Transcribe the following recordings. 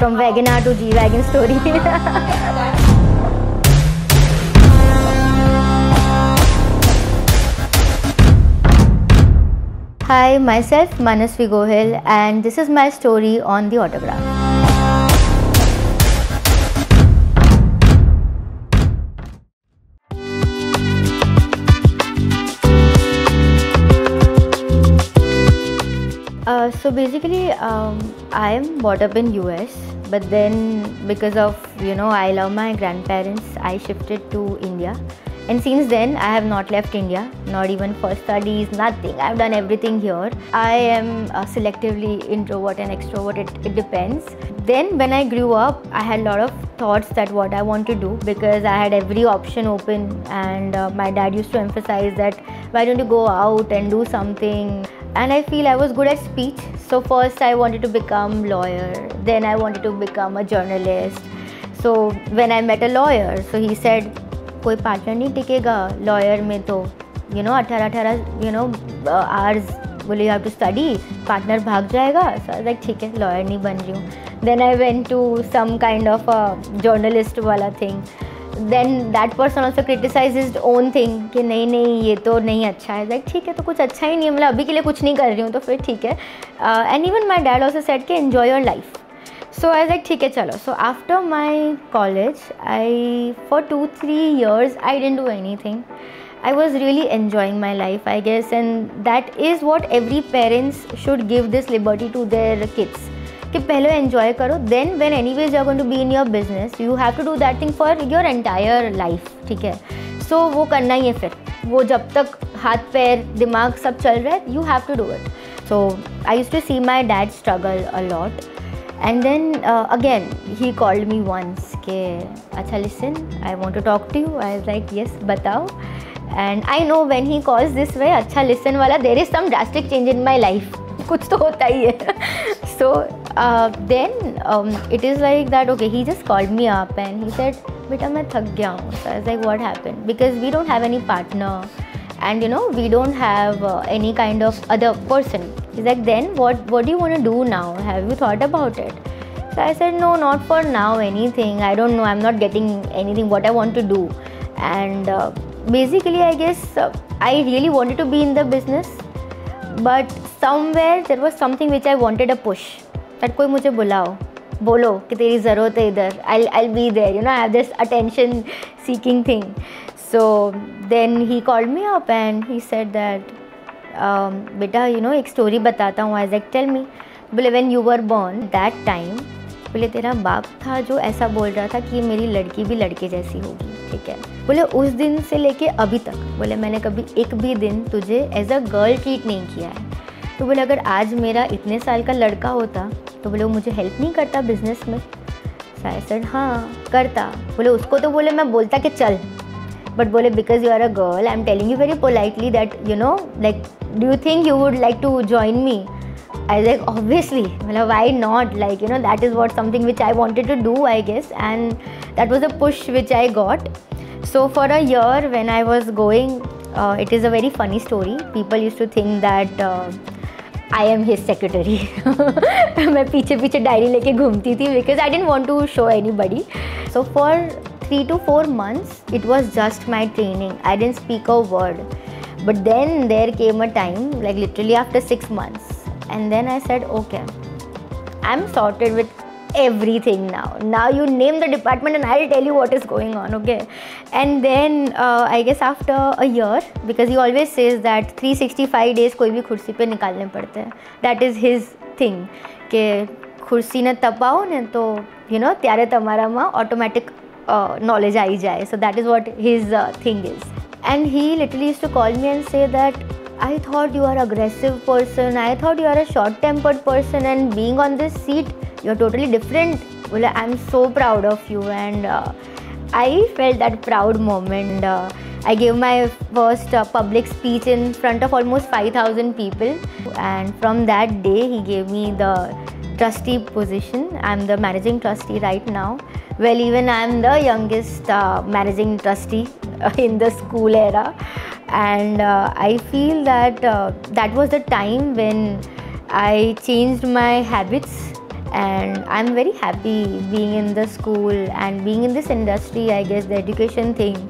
from Wagoner to G-Wagon story. Hi, myself Manasvi Gohil, and this is my story on the autograph. So basically, I am brought up in US, but then because of I love my grandparents, I shifted to India. And since then, I have not left India, not even for studies, nothing. I've done everything here. I am selectively introvert and extrovert, it depends. Then when I grew up, I had a lot of thoughts that what I want to do, because I had every option open, and my dad used to emphasize that why don't you go out and do something. And I feel I was good at speech. So first I wanted to become lawyer, then I wanted to become a journalist. So when I met a lawyer, so he said, कोई partner नहीं टिकेगा lawyer में तो 18 hours बोले you have to study, partner भाग जाएगा. So like ठीक है, लॉयर नहीं बन रही हूँ. Then I went to some kind of journalist वाला thing. Then that person also criticise his own thing कि नहीं ये तो नहीं अच्छा है. लाइक ठीक है, तो कुछ अच्छा ही नहीं है, मतलब अभी के लिए कुछ नहीं कर रही हूँ तो फिर ठीक है. And even my dad also said कि enjoy your life. So I was like, ठीक है चलो. So after my college, for 2-3 years I didn't do anything. I was really enjoying my life, I guess, and that is what every parents should give this liberty to their kids. कि पहले enjoy करो, then when anyways you're going to be in your business, you have to do that thing for your entire life, ठीक है. So वो करना ही है फिर. वो जब तक हाथ पैर दिमाग सब चल रहा है, you have to do it. So I used to see my dad struggle a lot. And then again he called me once ke acha listen, I want to talk to you. I was like yes, batao. And I know when he calls this way acha listen wala, there is some drastic change in my life. Kuch to hota hi hai. So then it is like that, okay, he just called me up and he said beta main thak gaya hu. So I was like what happened, because we don't have any partner and we don't have any kind of other person. He's like, then what do you want to do now? Have you thought about it? So I said, no, not for now, anything. I don't know. I'm not getting anything what I want to do. And basically, I guess I really wanted to be in the business. But somewhere there was something which I wanted a push. That कोई मुझे बुलाओ, बोलो कि तेरी ज़रूरत है इधर. I'll be there. I have this attention seeking thing. So then he called me up and he said that, बेटा एक स्टोरी बताता हूँ. I like tell me. बोले when you were born that time, बोले तेरा बाप था जो ऐसा बोल रहा था कि मेरी लड़की भी लड़के जैसी होगी, ठीक है. बोले उस दिन से लेके अभी तक, बोले मैंने कभी एक भी दिन तुझे एज अ गर्ल ट्रीट नहीं किया है. तो बोले अगर आज मेरा इतने साल का लड़का होता तो बोले वो मुझे हेल्प नहीं करता बिजनेस में. आई सेड हाँ करता. बोले उसको तो बोले मैं बोलता कि चल, but बोले because you are a girl, I'm telling you very politely that like do you think you would like to join me? I was like obviously, well, why not, like that is what something which I wanted to do, I guess, and that was a push which I got. So for a year when I was going, it is a very funny story. People used to think that I am his secretary. मैं पीछे पीछे diary लेके घूमती थी because I didn't want to show anybody. So for 3 to 4 months it was just my training. I didn't speak a word. But then there came a time, like literally after 6 months, and then I said okay, I'm sorted with everything now you name the department and I'll tell you what is going on, okay. And then I guess after a year, because he always says that 365 days कोई भी कुर्सी पे निकालने पड़ते हैं. That is his thing कि कुर्सी ने तपाओ ने तो ત્યારે તમારામાં automatic knowledge आई जाए. So that is what his thing is. And he literally used to call me and say that I thought you are aggressive person, I thought you are a short tempered person, and being on this seat you're totally different. Well, I'm so proud of you. And I felt that proud moment. I gave my first public speech in front of almost 5,000 people, and from that day he gave me the trustee position. I'm the managing trustee right now. Well, even I'm the youngest managing trustee in the school era, and I feel that that was the time when I changed my habits and I'm very happy being in the school and being in this industry. I guess the education thing,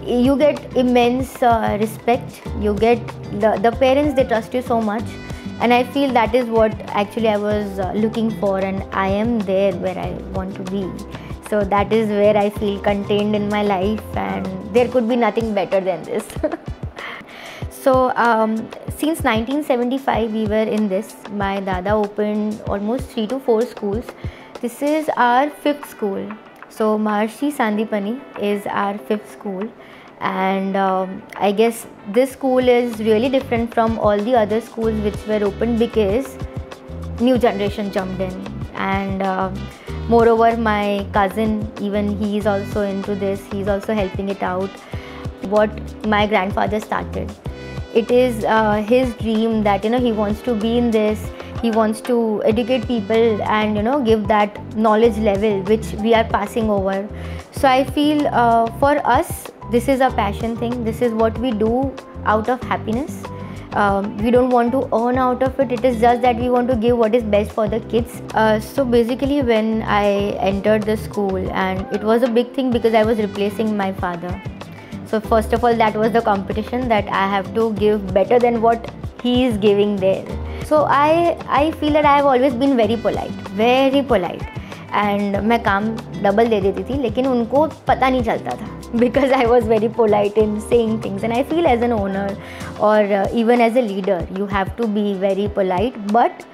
you get immense respect. You get the parents, they trust you so much, and I feel that is what actually I was looking for, and I am there where I want to be. So that is where I feel contained in my life, and there could be nothing better than this. So since 1975 we were in this. My dada opened almost 3 to 4 schools. This is our 5th school. So Maharshi Sandipani is our 5th school, and I guess this school is really different from all the other schools which were opened because new generation jumped in, and moreover my cousin, even he is also into this. He's also helping it out. What my grandfather started, it is his dream that he wants to be in this. He wants to educate people and give that knowledge level which we are passing over. So I feel for us this is a passion thing. This is what we do out of happiness. We don't want to earn out of it. It is just that we want to give what is best for the kids. So basically when I entered the school, and it was a big thing because I was replacing my father. So first of all, that was the competition, that I have to give better than what he is giving there. So I feel that I have always been very polite, and मैं काम double दे देती थी, लेकिन उनको पता नहीं चलता था because I was very polite in saying things. And I feel as an owner or even as a leader, you have to be very polite, but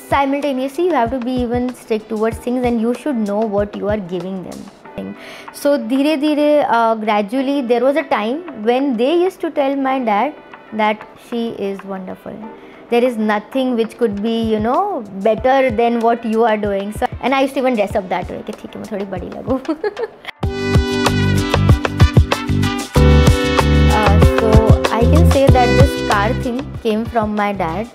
simultaneously you have to be even strict towards things, and you should know what you are giving them. So धीरे धीरे gradually there was a time when they used to tell my dad that she is wonderful. There is nothing which could be better than what you are doing. So, and I used to even dress up that way कि ठीक है मैं थोड़ी बड़ी लगूँ. So I can say that this car thing came from my dad.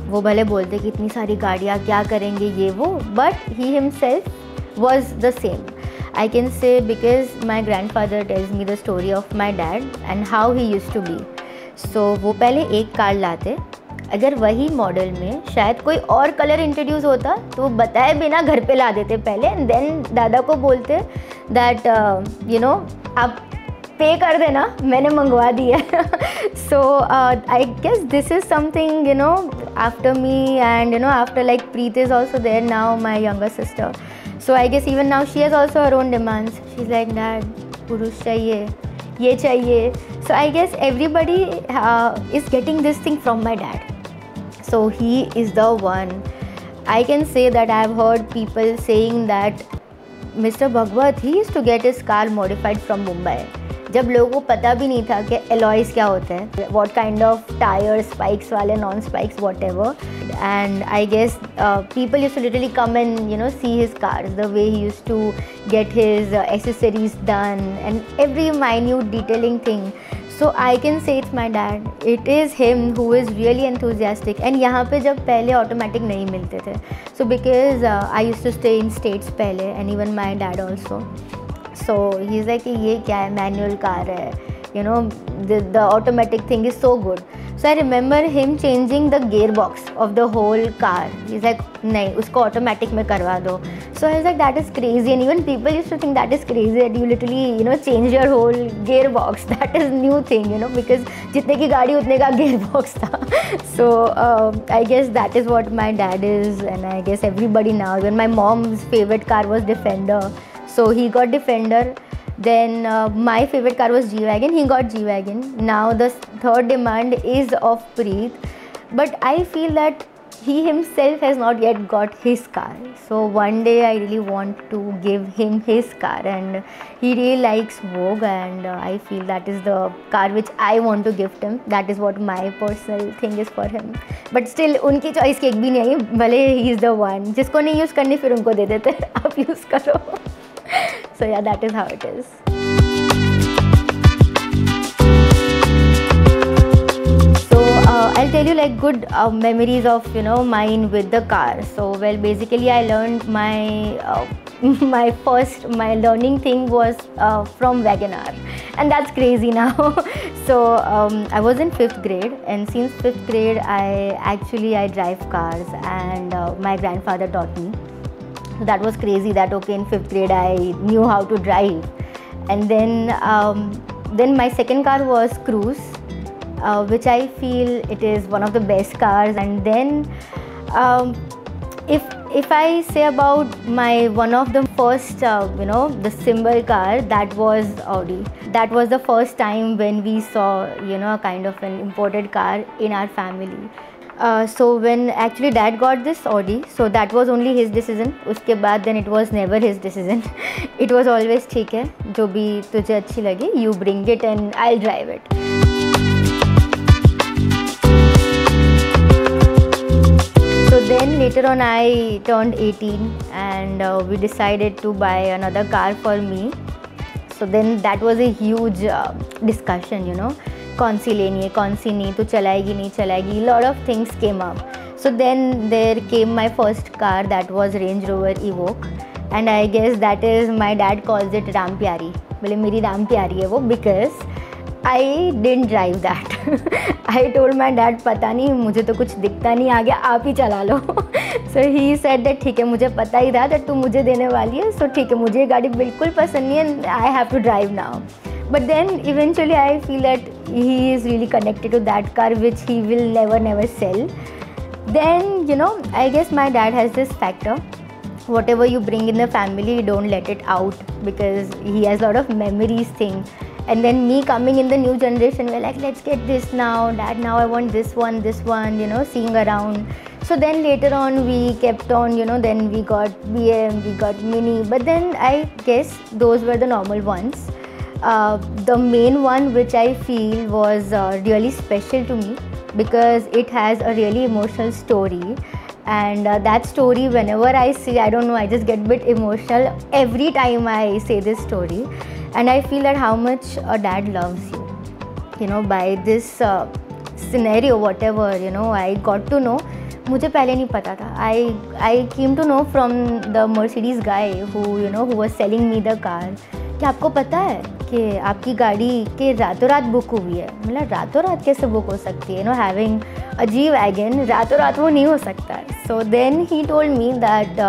वो भले बोलते कि इतनी सारी गाड़ियाँ क्या करेंगे ये वो, but he himself was the same. I can say because my grandfather tells me the story of my dad and how he used to be. So वो पहले एक कार लाते, अगर वही मॉडल में शायद कोई और कलर इंट्रोड्यूस होता तो वो बताए बिना घर पे ला देते पहले, एंड देन दादा को बोलते दैट आप पे कर देना, मैंने मंगवा दी है. So I guess this is something after me, and after like Preet is also there now, my younger sister. So I guess even now she has also her own demands. She's like, Dad, पुरुष चाहिए, ये चाहिए. So I guess everybody is getting this thing from my dad. So he is the one. I can say that I have heard people saying that Mr. Bhagwat, he used to get his car modified from Mumbai. जब लोगों को पता भी नहीं था कि alloys क्या होते हैं, what kind of tires, spikes वाले, non-spikes, whatever. And I guess people used to literally come and see his cars, the way he used to get his accessories done and every minute detailing thing. So I can say it's my dad. It is him who is really enthusiastic. And यहाँ पे जब पहले automatic नहीं मिलते थे, so because I used to stay in states पहले, and even my dad also. So he's like ये क्या है, manual car है, the automatic thing is so good. So I remember him changing the gearbox of the whole car. He's like नहीं उसको automatic में करवा दो. So I was like that is crazy, and even people used to think that is crazy that you literally change your whole gearbox. That is new thing because जितने की गाड़ी उतने का gearbox था. So I guess that is what my dad is, and I guess everybody now. Even my mom's favorite car was Defender. So he got Defender. Then my favorite car was G-Wagon. He got G-Wagon. Now the third demand is of Preet. But I feel that he himself has not yet got his car. So one day I really want to give him his car, and he really likes Vogue, and I feel that is the car which I want to gift him. That is what my personal thing is for him. But still उनकी choice की एक भी नहीं है, भले he is the one. जिसको नहीं use करनी फिर उनको दे देते, आप use करो. So yeah, that is how it is. So I'll tell you like good memories of mine with the car. So well, basically I learned my my learning thing was from WagonR, and that's crazy now. So I was in 5th grade, and since 5th grade I drive cars, and my grandfather taught me. So that was crazy that okay, in 5th grade I knew how to drive. And then my second car was Cruise, which I feel it is one of the best cars. And then if I say about my one of the first the symbol car, that was Audi. That was the first time when we saw kind of an imported car in our family. So when actually dad got this Audi, so that was only his decision. उसके बाद then it was never his decision. It was always ठीक है, जो भी तुझे अच्छी लगे, you bring it and I'll drive it. So then later on I turned 18 and we decided to buy another car for me. So then that was a huge discussion, कौन सी लेनी है, कौन सी नहीं, तो चलाएगी नहीं चलाएगी, lot of things came up. So then there came my first car, that was Range Rover Evoque, and I guess that is my dad calls it Ram प्यारी, बोले मेरी राम प्यारी है वो, because I didn't drive that. I told my dad पता नहीं, मुझे तो कुछ दिखता नहीं, आ गया आप ही चला लो. So he said that ठीक है, मुझे पता ही था that तू मुझे देने वाली है, so ठीक है, मुझे ये गाड़ी बिल्कुल पसंद नहीं है, I have to drive now. But then eventually I feel that he is really connected to that car which he will never sell. Then I guess my dad has this factor, whatever you bring in the family, don't let it out, because he has a lot of memories thing. And then me coming in the new generation, we're like, let's get this now, dad, now I want this one, seeing around. So then later on we kept on, then we got BM, we got Mini, but then I guess those were the normal ones. The main one which I feel was really special to me, because it has a really emotional story, and that story whenever I see, I don't know, I just get a bit emotional every time I say this story. And I feel that how much a dad loves you, by this scenario, whatever, I got to know. मुझे पहले नहीं पता था. I came to know from the Mercedes guy who was selling me the car, कि आपको पता है कि आपकी गाड़ी के रातों रात बुक हुई है. मतलब रातों रात कैसे बुक हो सकती है, हैविंग अ जी वैगन, रातों रात वो नहीं हो सकता है. So then he told me that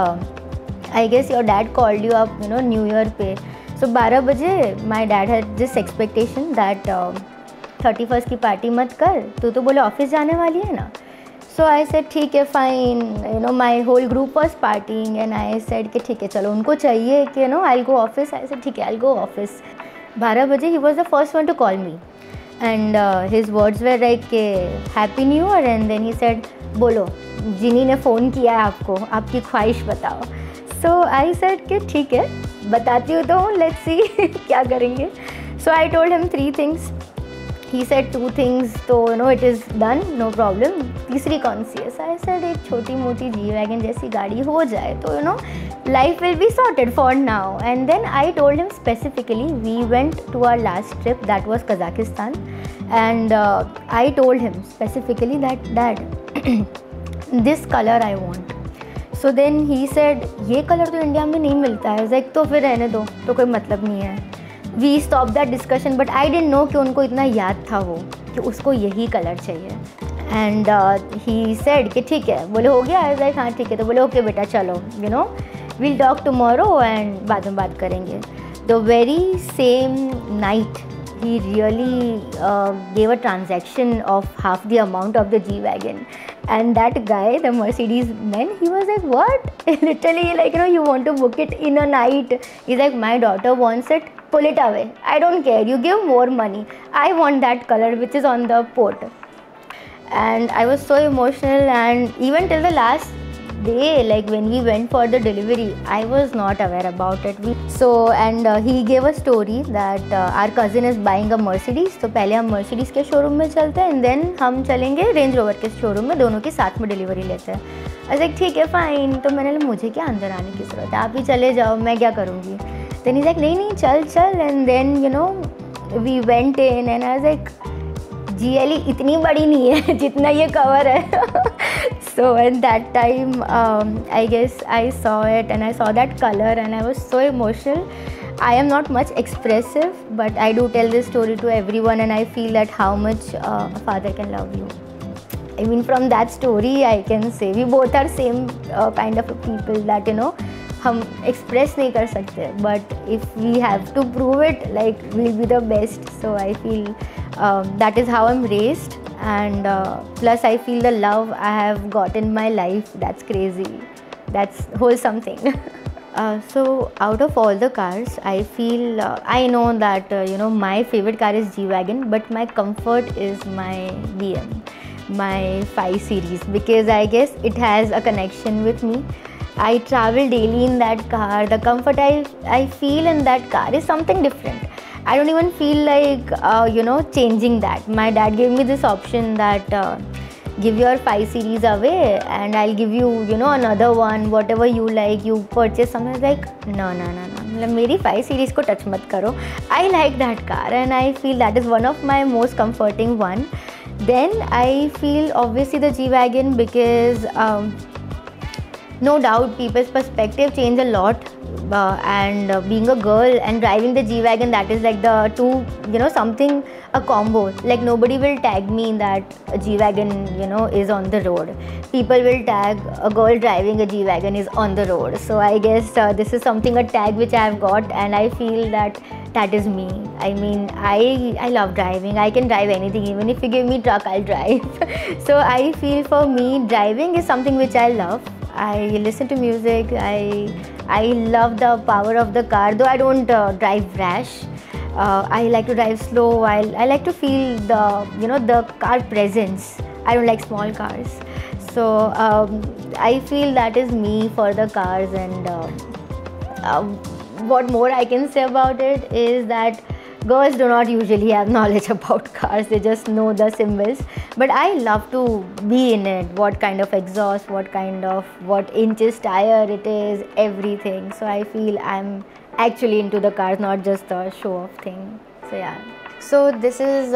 I guess your dad called you up, New Year पे. So 12 बजे my dad had this expectation that 31st की पार्टी मत कर, तू तो बोले ऑफिस जाने वाली है ना. So I said ठीक है fine, my whole group was partying and I said कि ठीक है चलो, उनको चाहिए कि I'll go office. I said ठीक है, I'll go office. 12 बजे he was the first one to call me, and his words were like Happy New Year, and then he said बोलो जिनी ने फ़ोन किया है आपको, आपकी ख्वाहिश बताओ. So I said कि ठीक है बताती हूँ, तो let's see क्या करेंगे. So I told him 3 things. He said 2 things, तो it is done, no problem. तीसरी कौन सी है? So I said एक छोटी मोटी जी वैगन जैसी गाड़ी हो जाए तो life will be sorted for now. And then I told him specifically, we went to our last trip, that was Kazakhstan, and I told him specifically that dad this color I want. So then he said ये colour तो India में नहीं मिलता है. like तो फिर रहने दो, तो कोई मतलब नहीं है. We stopped that discussion, but I didn't know कि उनको इतना याद था वो कि उसको यही कलर चाहिए. And he said कि ठीक है, बोले हो गया. I was like हाँ ठीक है, तो बोले ओके बेटा चलो, we'll talk tomorrow and बाद में बात करेंगे. The very same night he really gave a transaction of half the amount of the G-Wagon. And that guy, the Mercedes man, he was like, what? Literally, like, you want to book it in a night. He's like, my daughter wants it, pull it away. I don't care, you give more money. I want that color which is on the port. And I was so emotional, and even till the last day, like when we went for the delivery, I was not aware about it. So, and he gave a story that our cousin is buying a Mercedes. तो पहले हम Mercedes के showroom में चलते हैं, and then हम चलेंगे Range Rover के शोरूम में, दोनों की साथ में डिलीवरी लेते हैं. ऐसे ठीक है फाइन. तो मैंने बोला मुझे क्या अंदर आने की ज़रूरत है, आप ही चले जाओ, मैं क्या करूँगी. Then he's like नहीं चल. And then we went in, and I was like GLE इतनी बड़ी नहीं है जितना ये कवर है. So at that time, I guess I saw it and I saw that color and I was so emotional. I am not much expressive, but I do tell this story to everyone, and I feel that how much a father can love you. I mean, from that story, I can say we both are same kind of people that, you know, हम express नहीं कर सकते, but if we have to prove it, like we'll be the best. So I feel that is how I'm raised, and plus I feel the love I have got in my life, that's crazy, that's wholesome thing. So out of all the cars, I feel I know that you know, my favorite car is G-Wagon, but my comfort is my BM, my 5 Series, because I guess it has a connection with me. I travel daily in that car. The comfort I feel in that car is something different. I don't even feel like you know, changing that. My dad gave me this option that give your 5 Series away and I'll give you, you know, another one, whatever you like, you purchase something. I was like, no, मेरी 5 Series को touch मत करो. I like that car and I feel that is one of my most comforting one. Then I feel obviously the G-Wagon, because no doubt people's perspective change a lot, and being a girl and driving the G-Wagon, that is like the two, you know, something, a combo. Like nobody will tag me that a G-Wagon, you know, is on the road. People will tag a girl driving a G-Wagon is on the road. So I guess this is something, a tag which I have got, and I feel that that is me. I mean, I love driving. I can drive anything. Even if you give me truck, I'll drive. So I feel for me, driving is something which I love. I listen to music. I love the power of the car, though I don't drive rash. I like to drive slow. I like to feel the, you know, the car presence. I don't like small cars. So I feel that is me for the cars. And what more I can say about it is that girls do not usually have knowledge about cars. They just know the symbols. But I love to be in it. What kind of exhaust, what inches tire it is, everything. So I feel I'm actually into the cars, not just a show-off thing. So yeah. So this is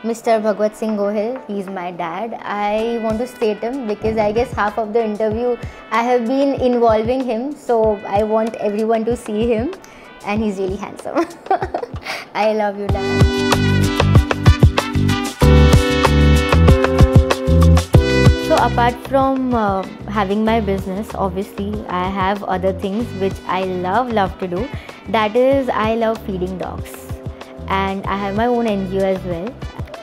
Mr. Bhagwat Singh Gohil. He's my dad. I want to state him because I guess half of the interview I have been involving him. So I want everyone to see him. And he's really handsome. I love you, Dad. So apart from having my business, obviously I have other things which I love to do. That is, I love feeding dogs. And I have my own NGO as well.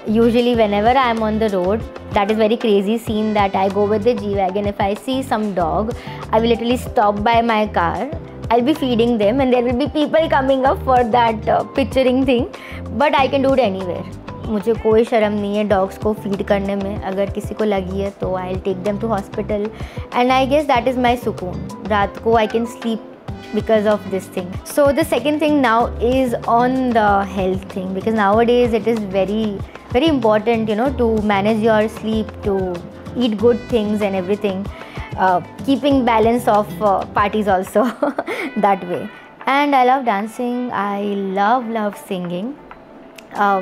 Usually whenever I am on the road, that is very crazy scene that I go with the G-Wagon. If I see some dog, I will literally stop by my car. I'll be feeding them and there will be people coming up for that picturing thing. But I can do it anywhere. मुझे कोई शर्म नहीं है dogs को feed करने में. अगर किसी को लगी है तो I will take them to hospital. And I guess that is my सुकून. रात को I can sleep because of this thing. So the second thing now is on the health thing, because nowadays it is very important, you know, to manage your sleep, to eat good things and everything, keeping balance of parties also that way. And I love dancing. I love singing.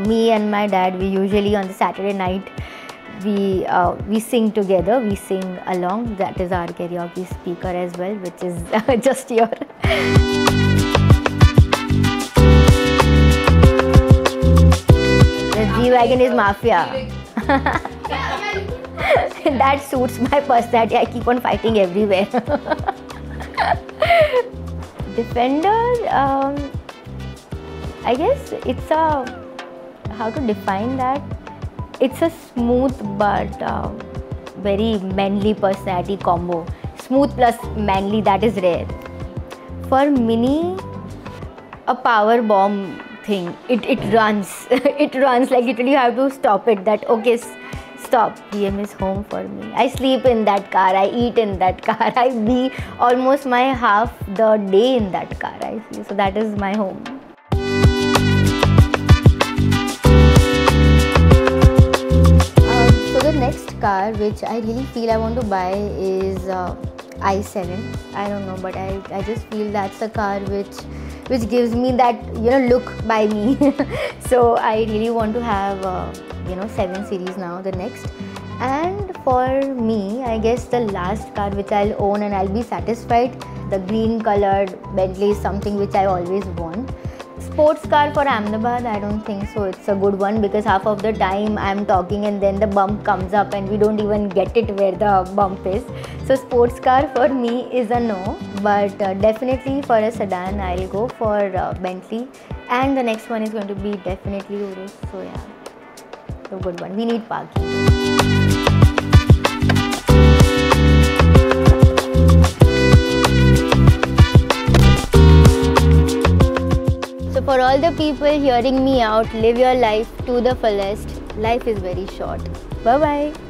Me and my dad, we usually on the Saturday night we sing together, we sing along. That is our karaoke speaker as well, which is just here. The G-Wagon is mafia. That suits my personality. I keep on fighting everywhere. Defender, I guess it's a, how to define that? It's a smooth but very manly personality combo. Smooth plus manly, that is rare. For Mini, a power bomb thing. It runs. It runs like literally you have to stop it. That okay, stop. BM is home for me. I sleep in that car. I eat in that car. I be almost my half the day in that car. I feel so. That is my home. So the next car which I really feel I want to buy is i7. I don't know, but I just feel that's a car which gives me that, you know, look by me. So I really want to have 7 Series now, the next. And for me, I guess the last car which I'll own and I'll be satisfied, the green colored Bentley is something which I always want. Sports car for Ahmedabad, I don't think so. It's a good one because half of the time I'm talking and then the bump comes up and we don't even get it where the bump is. So sports car for me is a no, but definitely for a sedan I'll go for Bentley, and the next one is going to be definitely Urus. So yeah, a good one. We need parking. So for all the people hearing me out, live your life to the fullest. Life is very short. Bye bye.